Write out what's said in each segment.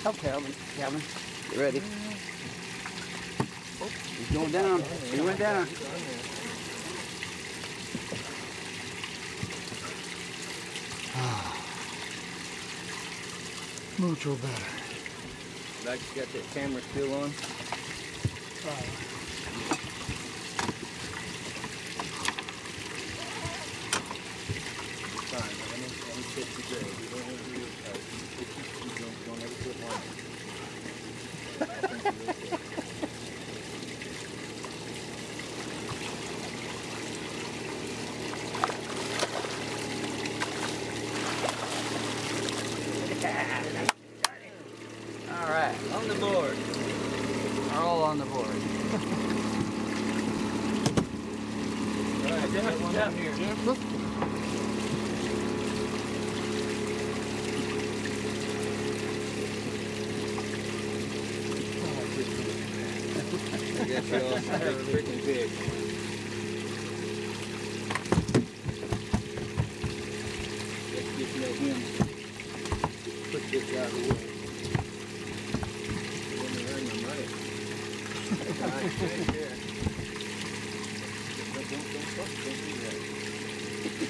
Help Calvin. Calvin, get ready. Oh, he's going down. He went down. Mucho better. Like you got that camera still on? Fine. Let me fix the grade. You don't want to do it. You don't ever put one. I think you're okay. All right. On the board. We're all on the board. All right, get one down here. I guess you all freaking big. Let's just let him put this out of the way. You're going to earn your money. Right there. Don't do that.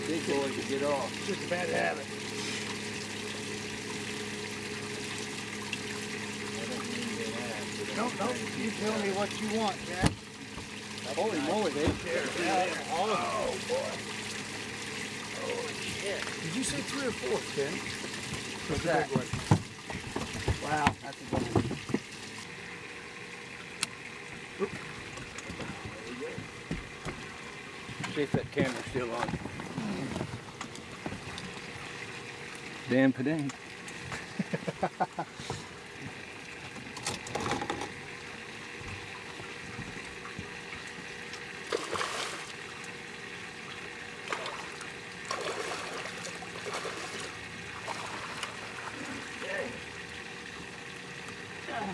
Big boys to get off. Just a bad habit. I don't mean to get ass. No, you tell me what you want, Jack. Holy moly, they care. Oh, boy. Holy shit. Did you say 3 or 4, Ken? What's that? Wow, that's a good one. See if that camera's still on. Dan Padang.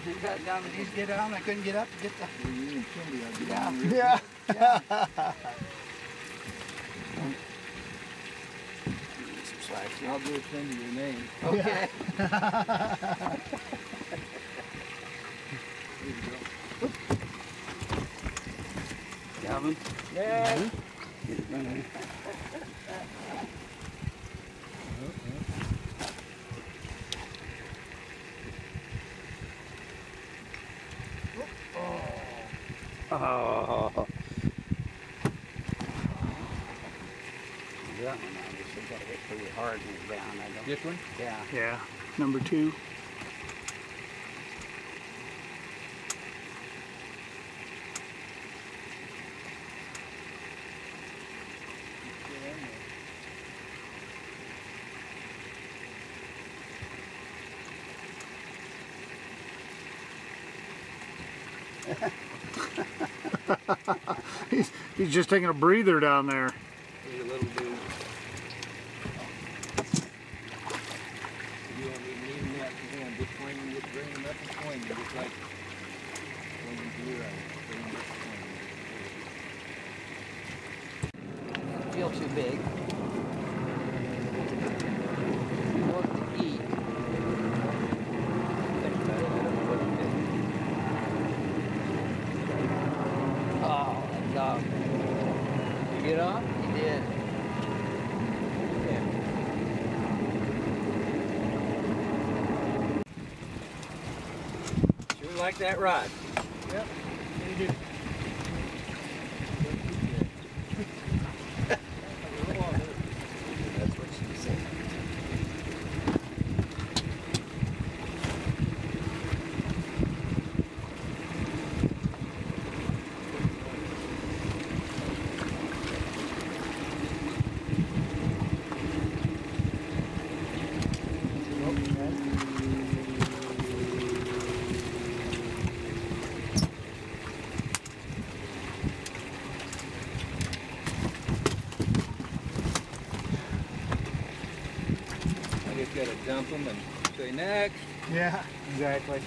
He got down. Did he get down? I couldn't get up to get the... Yeah. Yeah. Some slack. I'll do it under your name. Okay. Here you go. Calvin. Yeah. Get it running. Oh. That one obviously got hit pretty hard in the ground. I don't. This one? Yeah. Yeah, number 2. He's just taking a breather down there. He's a little dude. You don't even need him out to him. Just bring him up and swing him, just like swing him to your right. Bring him up and swing him. Feel too big. What to eat? Think about it. I don't know what to do. Oh, that dog. You get off? He did. Yeah. Sure like that rod. Yep, you do. That's what she said. I just gotta dump them and say next. Yeah, exactly.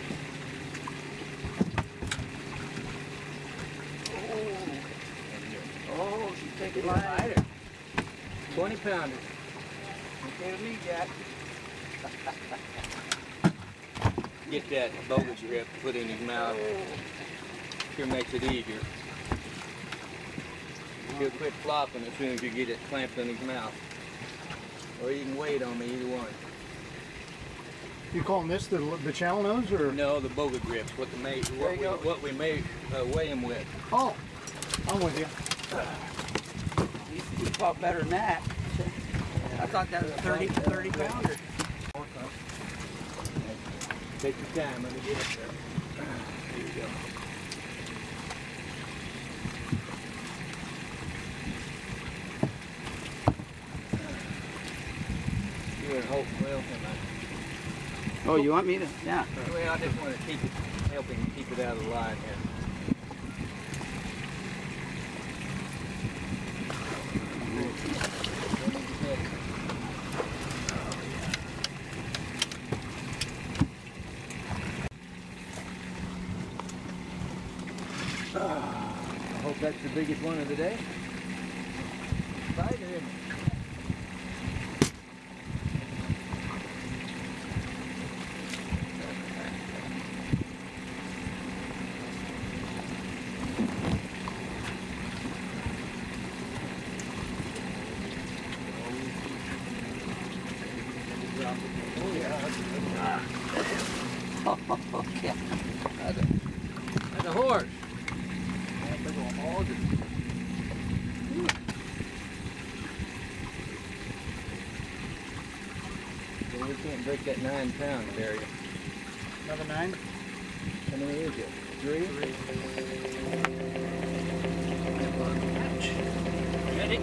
Oh, she's taking Lighter. 20 pounders. Okay with me, Jack. get that bogus grip put in his mouth. Sure makes it easier. He'll quit flopping as soon as you get it clamped in his mouth. Or you can wait on me, either one. You calling this the channel nose or? No, the bogus grips. What we weigh him with. Oh, I'm with you. You fought better than that. I thought that was a 30 pounder. Take your time. Let me get up there. Here you go. You're in hope well, am I? Oh, you want me to? Yeah. Well, I just want to help him keep it out of the line here. I hope that's the biggest one of the day. Right, isn't it? Okay. That's a horse. Well, we can't break that 9 pound area. Another 9? How many is it? 3? Ready?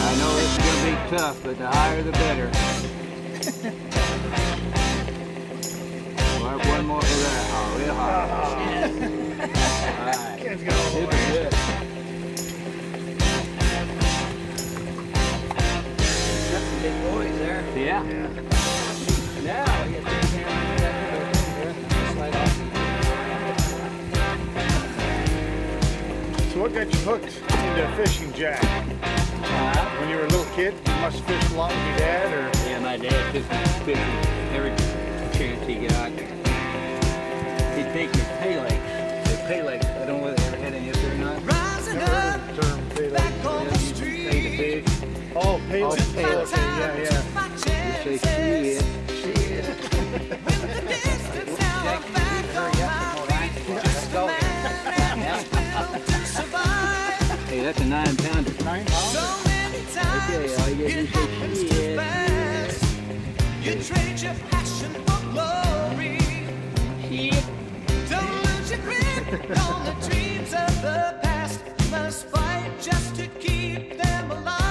I know this is going to be tough, but the higher the better. One more for that. Oh, real hard. Alright. Let's go. This is good. Got some big boys there. Yeah. Now we get big hands. Slide off. So what got you hooked into fishing, Jack? When you were a little kid, you must have fished a lot with your dad, or? Yeah, my dad just fishing every chance he got. He'd take me pay lakes. The pay lakes, I don't know whether they ever had any up there or not. Never heard the term pay lake. Pay the fish. Oh, pay lake. pay lake. Okay, yeah. You say, hey, that's a 9 pounder. 9 pounds? Okay, all you get is shit. You trade your passion for glory. Don't lose your grip on the dreams of the past. You must fight just to keep them alive.